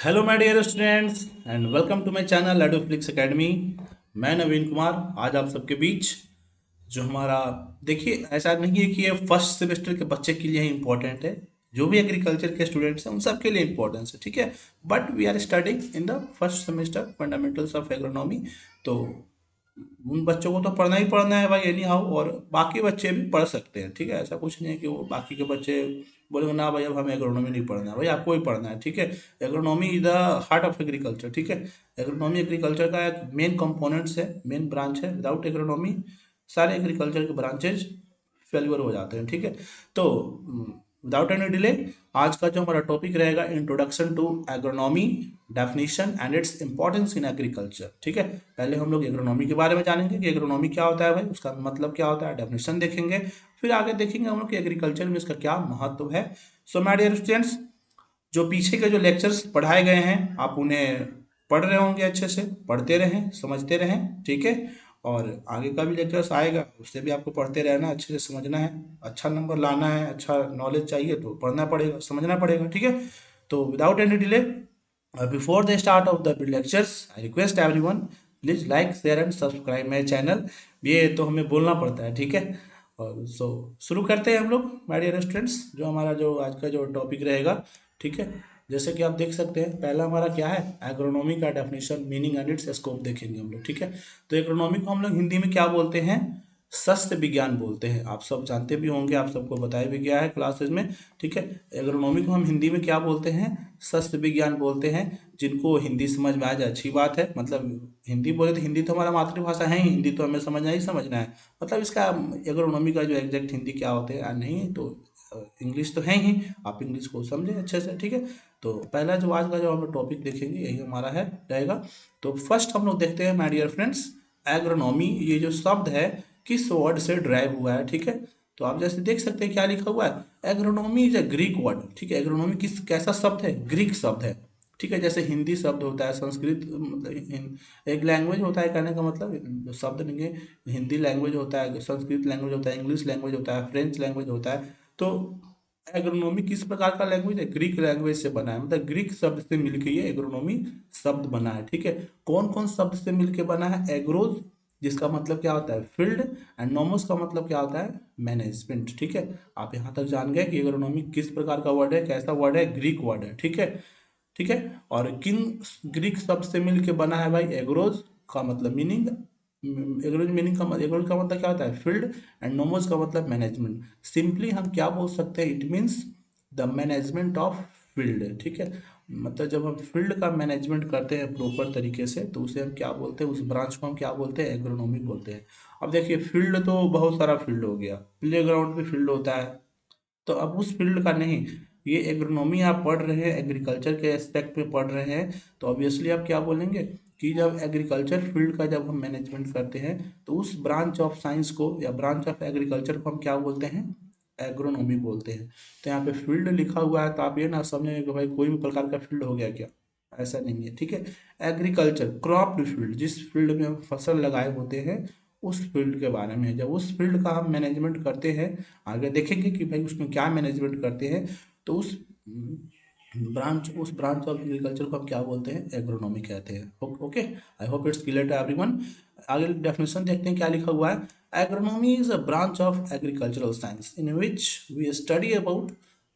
Hello my dear students and welcome to my channel Adoflix academy. मैं नवीन कुमार आज आप सबके बीच जो हमारा देखिए ऐसा नहीं है कि ये फर्स्ट सेमेस्टर के बच्चे के लिए ही इम्पोर्टेंट है। जो भी एग्रीकल्चर के स्टूडेंट्स हैं उन सब के लिए इम्पोर्टेंस है, ठीक है। But we are studying in the first semester fundamentals of agronomy. तो उन बच्चों को तो पढ़ना ही पढ़ना है भाई एनी हाउ, और बाकी बच्चे भी पढ़ सकते हैं, ठीक है। ऐसा कुछ नहीं है कि वो बाकी के बच्चे बोलेंगे ना भाई अब हमें एग्रोनॉमी नहीं पढ़ना है। भाई आपको ही पढ़ना है, ठीक है। Agronomy is the heart of agriculture, ठीक है। एग्रोनॉमी एग्रीकल्चर का एक मेन कंपोनेंट्स है, मेन ब्रांच है। विदाउट एग्रोनॉमी सारे एग्रीकल्चर के ब्रांचेज फेल्यूर हो जाते हैं, ठीक है। तो विदाउट एनी डिले आज का जो हमारा टॉपिक रहेगा introduction to agronomy, definition and its importance in agriculture, ठीक है। पहले हम लोग एग्रोनॉमी के बारे में जानेंगे कि एग्रोनॉमी क्या होता है भाई, उसका मतलब क्या होता है, डेफिनेशन देखेंगे। फिर आगे देखेंगे हम लोग कि एग्रीकल्चर में इसका क्या महत्व है। सो माय डियर स्टूडेंट्स, जो पीछे के जो लेक्चर्स पढ़ाए गए हैं आप उन्हें पढ़ रहे होंगे, अच्छे से पढ़ते रहें, समझते रहें, ठीक है। और आगे का भी लेक्चर्स आएगा उससे भी आपको पढ़ते रहना, अच्छे से समझना है। अच्छा नंबर लाना है, अच्छा नॉलेज चाहिए तो पढ़ना पड़ेगा, समझना पड़ेगा, ठीक है। तो without any delay, before the start of the lectures I request everyone please like share and subscribe my channel. ये तो हमें बोलना पड़ता है, ठीक है। और शुरू करते हैं हम लोग माय डियर स्टूडेंट्स, जो हमारा जो आज का जो टॉपिक रहेगा, ठीक है। जैसे कि आप देख सकते हैं पहला हमारा क्या है, एग्रोनॉमी का definition, meaning and it's scope देखेंगे हम लोग, ठीक है। तो एग्रोनॉमी को हम लोग हिंदी में क्या बोलते हैं, सस्त्र विज्ञान बोलते हैं। आप सब जानते भी होंगे, आप सबको बताया भी गया है क्लासेज में, ठीक है। एग्रोनॉमी को हम हिंदी में क्या बोलते हैं, सस्त्र विज्ञान बोलते हैं। जिनको हिंदी समझ में आ जाए अच्छी बात है, मतलब हिंदी बोले तो हिंदी तो हमारा मातृभाषा है ही, हिंदी तो हमें समझना ही समझना है। मतलब इसका एग्रोनॉमी का जो एग्जैक्ट हिंदी क्या होते हैं नहीं तो इंग्लिश तो है ही, आप इंग्लिश को समझें अच्छे से, ठीक है। तो पहला जो आज का जो हम लोग टॉपिक देखेंगे यही हमारा है रहेगा। तो फर्स्ट हम लोग देखते हैं माय डियर फ्रेंड्स, एग्रोनॉमी ये जो शब्द है किस वर्ड से ड्राइव हुआ है, ठीक है। तो आप जैसे देख सकते हैं क्या लिखा हुआ है, agronomy is a Greek word, ठीक है। एग्रोनॉमी किस कैसा शब्द है, ग्रीक शब्द है, ठीक है। जैसे हिंदी शब्द होता है, संस्कृत मतलब एक लैंग्वेज होता है, कहने का मतलब शब्द नहीं है। हिंदी लैंग्वेज होता है, संस्कृत लैंग्वेज होता है, इंग्लिश लैंग्वेज होता है, फ्रेंच लैंग्वेज होता है। तो एग्रोनॉमी किस प्रकार का लैंग्वेज है, ग्रीक लैंग्वेज से बना है, मतलब ग्रीक शब्द से मिलकर ये एग्रोनॉमी शब्द बना है, ठीक है। कौन कौन शब्द से मिलकर बना है, एग्रोज जिसका मतलब क्या होता है फील्ड, एंड नोमोस का मतलब क्या होता है मैनेजमेंट, ठीक है। आप यहाँ तक जान गए कि एग्रोनॉमी किस प्रकार का वर्ड है, कैसा वर्ड है, ग्रीक वर्ड है, ठीक है। ठीक है। और किन ग्रीक शब्द से मिल के बना है भाई, एग्रोज का मतलब मीनिंग, एग्रोज मीनिंग का एग्रोज का मतलब क्या होता है फील्ड, एंड नोमोज का मतलब मैनेजमेंट। सिंपली हम क्या बोल सकते हैं, it means the management of field, ठीक है। मतलब जब हम फील्ड का मैनेजमेंट करते हैं प्रॉपर तरीके से तो उसे हम क्या बोलते हैं, उस ब्रांच को हम क्या बोलते हैं, एग्रोनॉमी बोलते हैं। अब देखिए फील्ड तो बहुत सारा फील्ड हो गया, प्ले ग्राउंड भी फील्ड होता है। तो अब उस फील्ड का नहीं, ये एग्रोनॉमी आप पढ़ रहे हैं, एग्रीकल्चर के एस्पेक्ट में पढ़ रहे हैं, तो ऑब्वियसली आप क्या बोलेंगे कि जब एग्रीकल्चर फील्ड का जब हम मैनेजमेंट करते हैं तो उस ब्रांच ऑफ साइंस को या ब्रांच ऑफ एग्रीकल्चर को हम क्या बोलते हैं, एग्रोनॉमी बोलते हैं। तो यहाँ पे फील्ड लिखा हुआ है तो आप ये ना समझेंगे कि भाई कोई भी प्रकार का फील्ड हो गया क्या, ऐसा नहीं है, ठीक है। एग्रीकल्चर क्रॉप्ड फील्ड, जिस फील्ड में हम फसल लगाए होते हैं उस फील्ड के बारे में, जब उस फील्ड का हम मैनेजमेंट करते हैं, आगे देखेंगे कि भाई उसमें क्या मैनेजमेंट करते हैं, तो उस ब्रांच ऑफ एग्रीकल्चर को हम क्या बोलते हैं, एग्रोनॉमी कहते हैं। Okay, I hope it's clear to everyone. आगे डेफिनेशन देखते हैं क्या लिखा हुआ है, agronomy is a branch of agricultural science in which we study about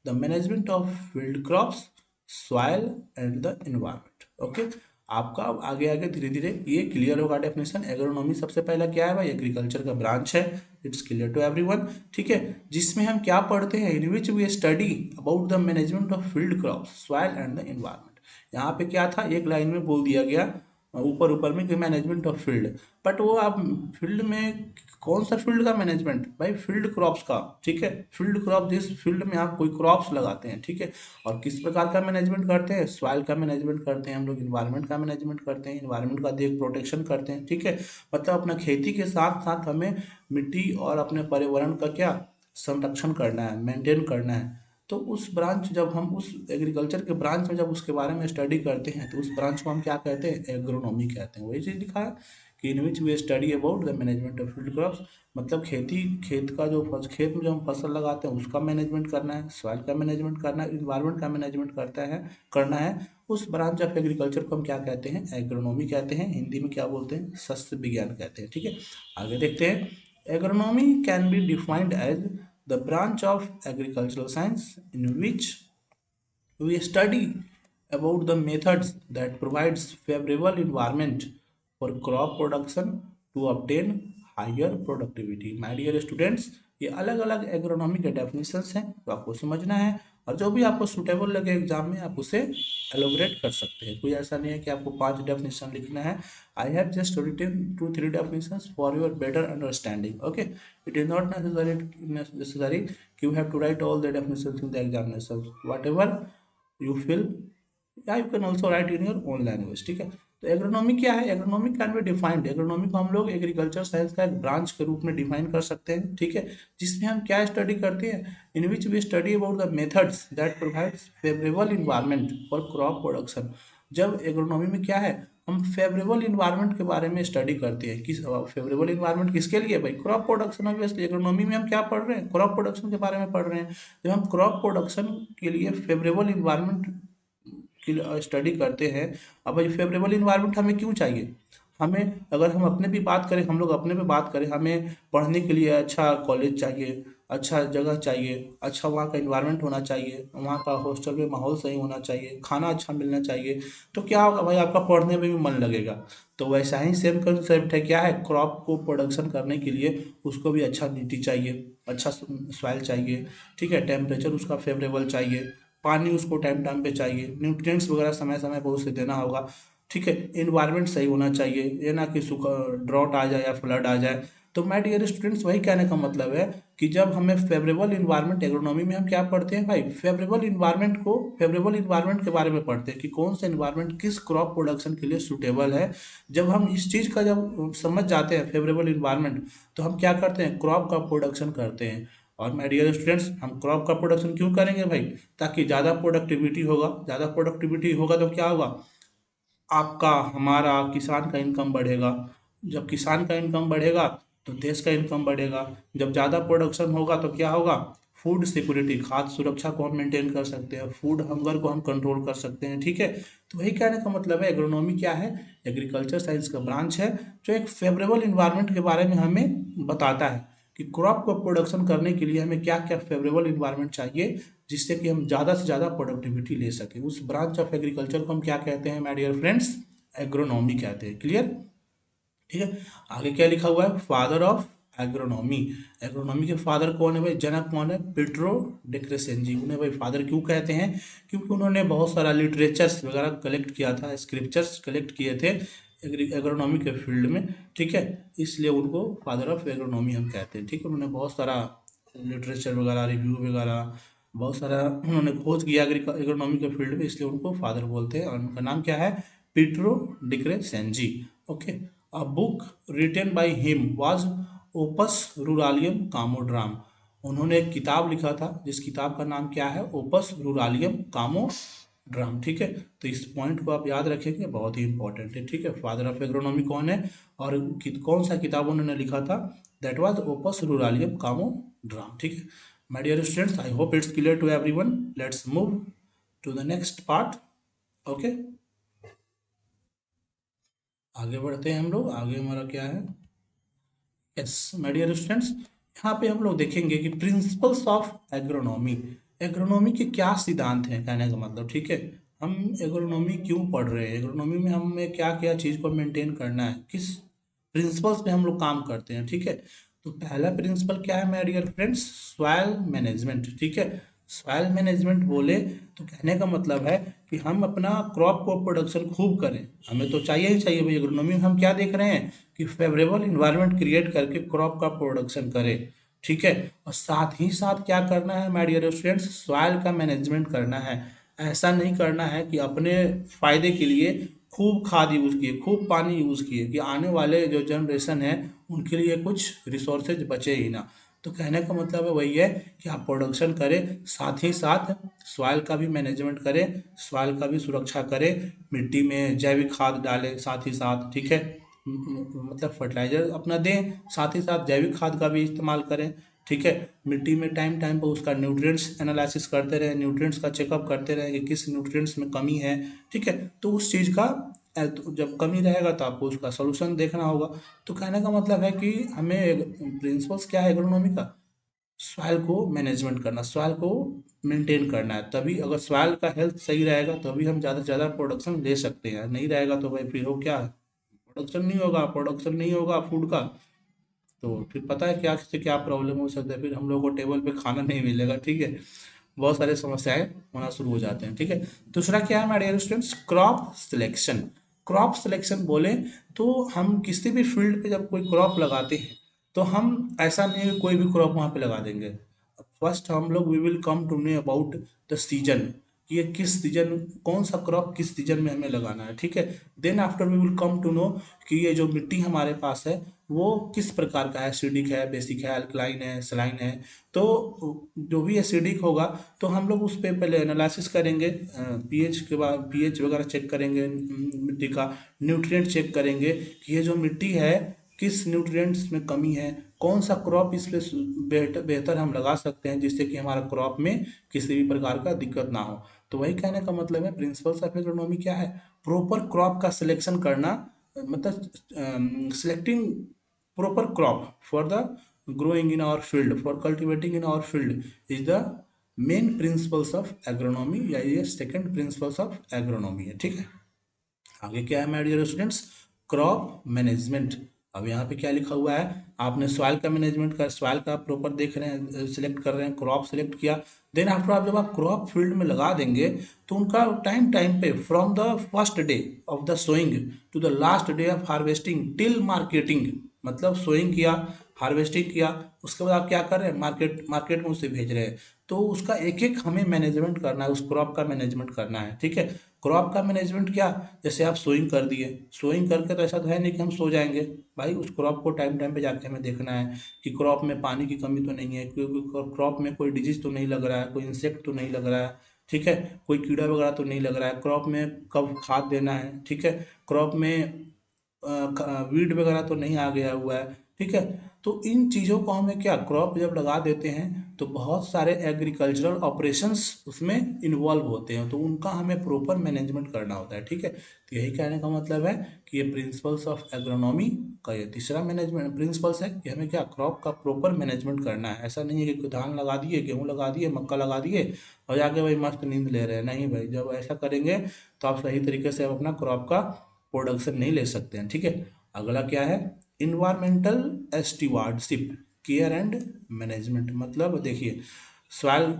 the management of field crops, soil and the environment. Okay, आपका अब आगे आगे धीरे धीरे ये क्लियर होगा डेफिनेशन। एग्रोनॉमी सबसे पहला क्या है भाई, एग्रीकल्चर का ब्रांच है, इट्स क्लियर टू एवरीवन, ठीक है। जिसमें हम क्या पढ़ते हैं, in which we study about the management of field crop, soil and the environment. यहाँ पे क्या था, एक लाइन में बोल दिया गया ऊपर ऊपर में कि मैनेजमेंट ऑफ फील्ड, बट वो आप फील्ड में कौन सा फील्ड का मैनेजमेंट भाई, फील्ड क्रॉप्स का, ठीक है। फील्ड क्रॉप जिस फील्ड में आप कोई क्रॉप्स लगाते हैं, ठीक है। और किस प्रकार का मैनेजमेंट करते हैं, सॉइल का मैनेजमेंट करते हैं हम लोग, इन्वायरमेंट का मैनेजमेंट करते हैं, इन्वायरमेंट का देख प्रोटेक्शन करते हैं, ठीक है। मतलब अपना खेती के साथ साथ हमें मिट्टी और अपने पर्यावरण का क्या संरक्षण करना है, मेंटेन करना है। तो उस ब्रांच जब हम उस एग्रीकल्चर के ब्रांच में जब उसके बारे में स्टडी करते हैं तो उस ब्रांच को हम क्या कहते हैं, एग्रोनॉमी कहते हैं। वही चीज़ लिखा है कि in which we study about the management of field crops, मतलब खेत का जो खेत में जो हम फसल लगाते हैं उसका मैनेजमेंट करना है, सॉइल का मैनेजमेंट करना है, इन्वायरमेंट का मैनेजमेंट करना है। उस ब्रांच ऑफ एग्रीकल्चर को हम क्या कहते हैं? एग्रोनॉमी कहते हैं। हिंदी में क्या बोलते हैं? सस्य विज्ञान कहते हैं। ठीक है, आगे देखते हैं। Agronomy can be defined as the branch of agricultural science in which we study about the methods that provides favorable environment for crop production to obtain higher productivity। My dear students, ये अलग अलग agronomy के definitions हैं तो आपको समझना है, और जो भी आपको सुटेबल लगे एग्जाम में आप उसे एलोबरेट कर सकते हैं। कोई ऐसा नहीं है कि आपको 5 डेफिनेशन लिखना है। I have just written 2-3 definitions for your better understanding. Okay, it is not necessary कि you have to write all the definitions in the examination, whatever you fill, या you can also write in your own language. ठीक है, तो agronomy क्या है? Agronomy can be defined, agronomy को हम लोग एग्रीकल्चर साइंस का एक ब्रांच के रूप में डिफाइन कर सकते हैं। ठीक है, जिसमें हम क्या स्टडी करते हैं? In which we study about the methods that provides favourable environment for crop production. जब एग्रोनॉमी में क्या है, हम फेवरेबल इन्वायरमेंट के बारे में स्टडी करते हैं। किस फेवरेबल इन्वायरमेंट किसके लिए भाई? Crop production. ऑब्वियसली एग्रोनॉमी में हम क्या पढ़ रहे हैं? क्रॉप प्रोडक्शन के बारे में पढ़ रहे हैं। जब हम क्रॉप प्रोडक्शन के लिए फेवरेबल इन्वायरमेंट की स्टडी करते हैं, अब ये फेवरेबल इन्वायरमेंट हमें क्यों चाहिए? हमें, अगर हम अपने भी बात करें, हम लोग अपने पे बात करें, हमें पढ़ने के लिए अच्छा कॉलेज चाहिए, अच्छा जगह चाहिए, अच्छा वहाँ का इन्वायरमेंट होना चाहिए, वहाँ का हॉस्टल में माहौल सही होना चाहिए, खाना अच्छा मिलना चाहिए, तो क्या होगा भाई? आपका पढ़ने में भी मन लगेगा। तो वैसा ही सेम कंसेप्ट है, क्या है? क्रॉप को प्रोडक्शन करने के लिए उसको भी अच्छा मिट्टी चाहिए, अच्छा सॉइल चाहिए। ठीक है, टेम्परेचर उसका फेवरेबल चाहिए, पानी उसको टाइम टाइम पे चाहिए, न्यूट्रिएंट्स वगैरह समय समय पर उसे देना होगा। ठीक है, इन्वायरमेंट सही होना चाहिए, ये ना कि सूखा ड्रॉट आ जाए या फ्लड आ जाए। तो माय डियर स्टूडेंट्स, वही कहने का मतलब है कि जब हमें फेवरेबल इन्वायरमेंट, एग्रोनॉमी में हम क्या पढ़ते हैं भाई? फेवरेबल इन्वायरमेंट के बारे में पढ़ते हैं कि कौन सा इन्वायरमेंट किस क्रॉप प्रोडक्शन के लिए सूटेबल है। जब हम इस चीज़ का जब समझ जाते हैं फेवरेबल इन्वायरमेंट, तो हम क्या करते हैं? क्रॉप का प्रोडक्शन करते हैं। और माय डियर स्टूडेंट्स, हम क्रॉप का प्रोडक्शन क्यों करेंगे भाई? ताकि ज़्यादा प्रोडक्टिविटी होगा, ज़्यादा प्रोडक्टिविटी होगा तो क्या होगा? आपका, हमारा, किसान का इनकम बढ़ेगा। जब किसान का इनकम बढ़ेगा तो देश का इनकम बढ़ेगा। जब ज़्यादा प्रोडक्शन होगा तो क्या होगा? फूड सिक्योरिटी, खाद्य सुरक्षा को हम मेंटेन कर सकते हैं, फूड हंगर को हम कंट्रोल कर सकते हैं। ठीक है, तो वही कहने का मतलब है, एग्रोनॉमी क्या है? एग्रीकल्चर साइंस का ब्रांच है जो एक फेवरेबल इन्वायरमेंट के बारे में हमें बताता है कि क्रॉप को प्रोडक्शन करने के लिए हमें क्या क्या फेवरेबल इन्वायरमेंट चाहिए, जिससे कि हम ज़्यादा से ज़्यादा प्रोडक्टिविटी ले सकें। उस ब्रांच ऑफ एग्रीकल्चर को हम क्या कहते हैं माय डियर फ्रेंड्स? एग्रोनॉमी कहते हैं। क्लियर? ठीक है, आगे क्या लिखा हुआ है? Father of agronomy. एग्रोनॉमी के फादर कौन है भाई? जनक कौन है? पिट्रो डे क्रेसेंजी। उन्हें भाई फादर क्यों कहते हैं? क्योंकि उन्होंने बहुत सारा लिटरेचर्स वगैरह कलेक्ट किया था, स्क्रिप्चर्स कलेक्ट किए थे एग्रोनॉमी के फील्ड में। ठीक है, इसलिए उनको फादर ऑफ एग्रोनॉमी हम कहते हैं। ठीक है, उन्होंने बहुत सारा लिटरेचर वगैरह, रिव्यू वगैरह, बहुत सारा उन्होंने खोज किया एग्रोनॉमी के फील्ड में, इसलिए उनको फादर बोलते हैं। और उनका नाम क्या है? Pietro de Crescenzi. Okay, a book written by him was Opus Ruralium Commodorum. उन्होंने एक किताब लिखा था, जिस किताब का नाम क्या है? Opus Ruralium Commodorum. ठीक है, तो इस पॉइंट को आप याद रखेंगे, बहुत ही इंपॉर्टेंट है। ठीक है, फादर ऑफ एग्रोनॉमी कौन है और कौन सा किताब उन्होंने लिखा था? That was Opus Ruralium Commodorum. ठीक है, my dear students, I hope it's clear to everyone. Let's move to the next part. Okay, आगे बढ़ते हैं हम लोग। आगे हमारा क्या है? यस माय डियर स्टूडेंट्स, यहाँ पे हम लोग देखेंगे कि प्रिंसिपल्स ऑफ एग्रोनॉमी। एग्रोनॉमी के क्या सिद्धांत हैं, कहने का मतलब। ठीक है, हम एग्रोनॉमी क्यों पढ़ रहे हैं, एग्रोनॉमी में हमें क्या क्या चीज़ को मेंटेन करना है, किस प्रिंसिपल्स पे हम लोग काम करते हैं। ठीक है, तो पहला प्रिंसिपल क्या है my dear friends? Soil management. ठीक है, सॉइल मैनेजमेंट बोले तो कहने का मतलब है कि हम अपना क्रॉप को प्रोडक्शन खूब करें। हमें तो चाहिए ही चाहिए भाई। एग्रोनॉमी में हम क्या देख रहे हैं कि फेवरेबल इन्वायरमेंट क्रिएट करके क्रॉप का प्रोडक्शन करें। ठीक है, और साथ ही साथ क्या करना है माय डियर स्टूडेंट्स? सॉइल का मैनेजमेंट करना है। ऐसा नहीं करना है कि अपने फायदे के लिए खूब खाद यूज़ किए, खूब पानी यूज़ किए, कि आने वाले जो जनरेशन है उनके लिए कुछ रिसोर्सेज बचे ही ना। तो कहने का मतलब है वही है कि आप प्रोडक्शन करें, साथ ही साथ सॉइल का भी मैनेजमेंट करें, सॉइल का भी सुरक्षा करें, मिट्टी में जैविक खाद डालें साथ ही साथ। ठीक है, मतलब फर्टिलाइजर अपना दें, साथ ही साथ जैविक खाद का भी इस्तेमाल करें। ठीक है, मिट्टी में टाइम टाइम पर उसका न्यूट्रिएंट्स एनालिसिस करते रहें, न्यूट्रिएंट्स का चेकअप करते रहें कि किस न्यूट्रिएंट्स में कमी है। ठीक है, तो उस चीज़ का तो जब कमी रहेगा तो आपको उसका सोल्यूशन देखना होगा। तो कहने का मतलब है कि हमें प्रिंसिपल्स क्या है एग्रोनॉमी का, सॉइल को मैनेजमेंट करना, सॉइल को मेंटेन करना है। तभी अगर सॉइल का हेल्थ सही रहेगा तभी हम ज़्यादा से ज़्यादा प्रोडक्शन ले सकते हैं, नहीं रहेगा तो भाई फिर वो क्या है, प्रोडक्शन नहीं होगा, प्रोडक्शन नहीं होगा फूड का, तो फिर पता है क्या से क्या प्रॉब्लम हो सकता है, फिर हम लोग को टेबल पे खाना नहीं मिलेगा। ठीक है, बहुत सारी समस्याएं होना शुरू हो जाते हैं। ठीक है, दूसरा क्या है हमारे students, crop selection. Crop selection बोले तो हम किसी भी फील्ड पे जब कोई क्रॉप लगाते हैं तो हम ऐसा नहीं है कि कोई भी क्रॉप वहाँ पे लगा देंगे। फर्स्ट हम लोग we will come to know about the season, कि ये किस सीजन, कौन सा क्रॉप किस सीजन में हमें लगाना है। ठीक है, then after we will come to know कि ये जो मिट्टी हमारे पास है वो किस प्रकार का है, एसिडिक है, बेसिक है, अल्कलाइन है, सलाइन है। तो जो भी एसिडिक होगा तो हम लोग उस पर पहले एनालिसिस करेंगे, पीएच के बाद पीएच वगैरह चेक करेंगे, मिट्टी का न्यूट्रिएंट चेक करेंगे कि ये जो मिट्टी है किस न्यूट्रिएंट्स में कमी है, कौन सा क्रॉप इस पे बेहतर हम लगा सकते हैं जिससे कि हमारा क्रॉप में किसी भी प्रकार का दिक्कत ना हो। तो वही कहने का मतलब है प्रिंसिपल्स ऑफ एग्रोनॉमी क्या है, प्रॉपर क्रॉप का सिलेक्शन करना, मतलब selecting proper crop for the growing in our field, for cultivating in our field is the main principles of agronomy, या ये सेकंड प्रिंसिपल्स ऑफ एग्रोनॉमी है। ठीक है, आगे क्या है my dear students, crop management. अब यहाँ पे क्या लिखा हुआ है, आपने सॉइल का मैनेजमेंट कर, सॉइल का प्रॉपर देख रहे हैं, सिलेक्ट कर रहे हैं, क्रॉप सिलेक्ट किया। देन आफ्टर आप जब आप क्रॉप फील्ड में लगा देंगे तो उनका टाइम टाइम पे from the first day of the sowing to the last day of harvesting till marketing, मतलब सोइंग किया, हार्वेस्टिंग किया, उसके बाद आप क्या कर रहे हैं, मार्केट में उसे भेज रहे हैं। तो उसका एक एक हमें मैनेजमेंट करना है, उस क्रॉप का मैनेजमेंट करना है। ठीक है, क्रॉप का मैनेजमेंट क्या, जैसे आप सोइंग कर दिए, सोइंग करके तो ऐसा तो है नहीं कि हम सो जाएंगे भाई, उस क्रॉप को टाइम टाइम पे जाके हमें देखना है कि क्रॉप में पानी की कमी तो नहीं है, क्योंकि क्रॉप में कोई डिजीज तो नहीं लग रहा है, कोई इंसेक्ट तो नहीं लग रहा है। ठीक है, कोई कीड़ा वगैरह तो नहीं लग रहा है, क्रॉप में कब खाद देना है। ठीक है, क्रॉप में वीड वगैरह तो नहीं आ गया हुआ है। ठीक है, तो इन चीज़ों को हमें क्या, क्रॉप जब लगा देते हैं तो बहुत सारे एग्रीकल्चरल ऑपरेशंस उसमें इन्वॉल्व होते हैं, तो उनका हमें प्रॉपर मैनेजमेंट करना होता है। ठीक है, तो यही कहने का मतलब है कि ये प्रिंसिपल्स ऑफ एग्रोनॉमी का ये तीसरा मैनेजमेंट प्रिंसिपल्स है कि हमें क्या, क्रॉप का प्रॉपर मैनेजमेंट करना है। ऐसा नहीं है कि धान लगा दिए, गेहूँ लगा दिए, मक्का लगा दिए और जाके भाई मस्त नींद ले रहे हैं, नहीं भाई, जब ऐसा करेंगे तो आप सही तरीके से अपना क्रॉप का प्रोडक्शन नहीं ले सकते हैं। ठीक है, अगला क्या है, environmental stewardship, care and management. मतलब देखिए, सॉइल,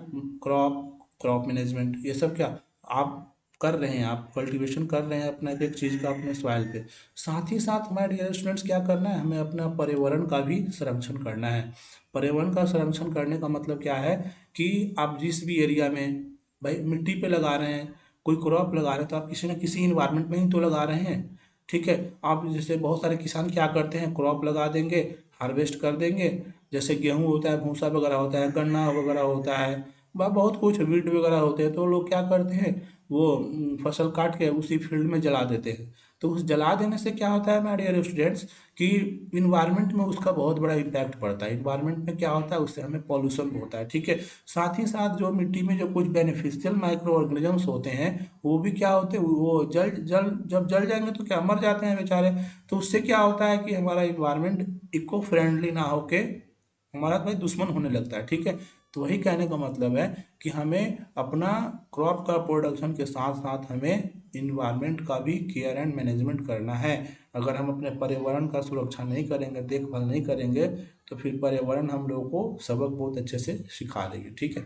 क्रॉप, क्रॉप मैनेजमेंट, ये सब क्या आप कर रहे हैं, आप कल्टीवेशन कर रहे हैं अपना एक एक चीज़ का अपने सॉइल पे, साथ ही साथ हमारे डियर स्टूडेंट्स क्या करना है, हमें अपना पर्यावरण का भी संरक्षण करना है। पर्यावरण का संरक्षण करने का मतलब क्या है कि आप जिस भी एरिया में भाई मिट्टी पे लगा रहे हैं, कोई क्रॉप लगा रहे हैं तो आप किसी न किसी इन्वायरमेंट में ही तो लगा रहे हैं। ठीक है, आप जैसे बहुत सारे किसान क्या करते हैं, क्रॉप लगा देंगे, हार्वेस्ट कर देंगे, जैसे गेहूं होता है, भूसा वगैरह होता है, गन्ना वगैरह होता है, बहुत कुछ वीट वगैरह होते हैं, तो लोग क्या करते हैं वो फसल काट के उसी फील्ड में जला देते हैं। तो उस जला देने से क्या होता है मेरे डियर स्टूडेंट्स कि इन्वायरमेंट में उसका बहुत बड़ा इम्पैक्ट पड़ता है। इन्वायरमेंट में क्या होता है, उससे हमें पॉल्यूशन होता है। ठीक है, साथ ही साथ जो मिट्टी में जो कुछ बेनिफिशियल माइक्रो ऑर्गेनिजम्स होते हैं वो भी क्या होते हैं, वो जल जल जब जल जाएंगे तो क्या मर जाते हैं बेचारे। तो उससे क्या होता है कि हमारा इन्वायरमेंट इको फ्रेंडली ना होके हमारा भाई दुश्मन होने लगता है। ठीक है, तो वही कहने का मतलब है कि हमें अपना क्रॉप का प्रोडक्शन के साथ साथ हमें इन्वायरमेंट का भी केयर एंड मैनेजमेंट करना है। अगर हम अपने पर्यावरण का सुरक्षा नहीं करेंगे, देखभाल नहीं करेंगे, तो फिर पर्यावरण हम लोगों को सबक बहुत अच्छे से सिखा देगी। ठीक है,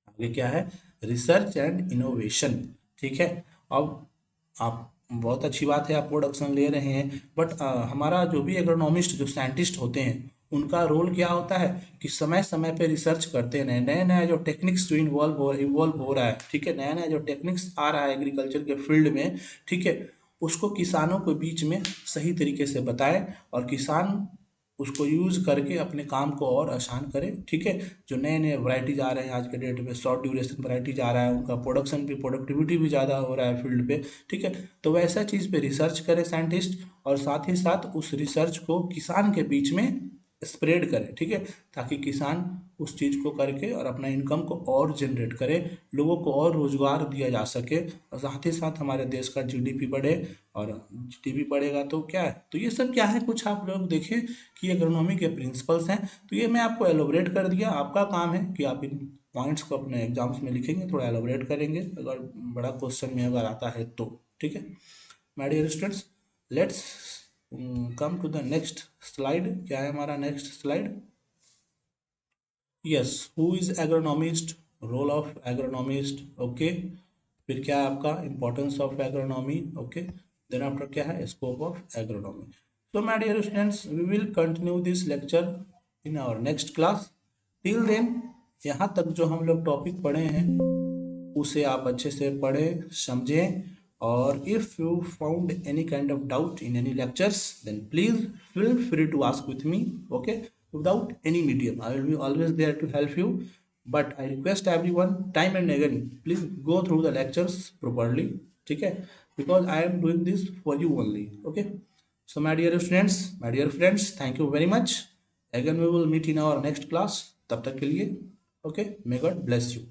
आगे क्या है, रिसर्च एंड इनोवेशन। ठीक है, अब आप बहुत अच्छी बात है आप प्रोडक्शन ले रहे हैं, बट हमारा जो भी एग्रोनॉमिस्ट जो साइंटिस्ट होते हैं उनका रोल क्या होता है कि समय समय पे रिसर्च करते हैं, नए नए जो टेक्निक्स जो इन्वॉल्व हो रहा है। ठीक है, नया नया जो टेक्निक्स आ रहा है एग्रीकल्चर के फील्ड में। ठीक है, उसको किसानों के बीच में सही तरीके से बताएं और किसान उसको यूज़ करके अपने काम को और आसान करें। ठीक है, जो नए नए वैरायटीज आ रहे हैं आज के डेट में, शॉर्ट ड्यूरेशन वैरायटीज आ रहा है, उनका प्रोडक्शन भी, प्रोडक्टिविटी भी ज़्यादा हो रहा है फील्ड पे। ठीक है, तो वैसा चीज़ पे रिसर्च करे साइंटिस्ट, और साथ ही साथ उस रिसर्च को किसान के बीच में स्प्रेड करें। ठीक है, ताकि किसान उस चीज़ को करके और अपना इनकम को और जनरेट करे, लोगों को और रोजगार दिया जा सके, और साथ ही साथ हमारे देश का जीडीपी बढ़े। और जीडीपी बढ़ेगा तो क्या है, तो ये सब क्या है, कुछ आप लोग देखें कि एग्रोनॉमी के प्रिंसिपल्स हैं। तो ये मैं आपको एलोबरेट कर दिया, आपका काम है कि आप इन पॉइंट्स को अपने एग्जाम्स में लिखेंगे, थोड़ा एलोबरेट करेंगे अगर बड़ा क्वेश्चन में अगर आता है तो। ठीक है my dear students, let's come to the next slide. क्या है हमारा next slide? Yes, who is agronomist, role of agronomist. Okay, फिर क्या है आपका importance of agronomy. Okay, then after क्या है scope of agronomy. So my dear students, we will continue this lecture in our next class. Till then, यहाँ तक जो हम लोग टॉपिक पढ़े हैं उसे आप अच्छे से पढ़ें, समझें, और if you found any kind of doubt in any lectures, then please feel free to ask with me. Okay, without any medium, I will be always there to help you. But I request everyone, time and again, please go through the lectures properly. ठीक है, because I am doing this for you only. Okay, so my dear students, my dear friends, thank you very much. Again we will meet in our next class. तब तक के लिए, okay, may God bless you.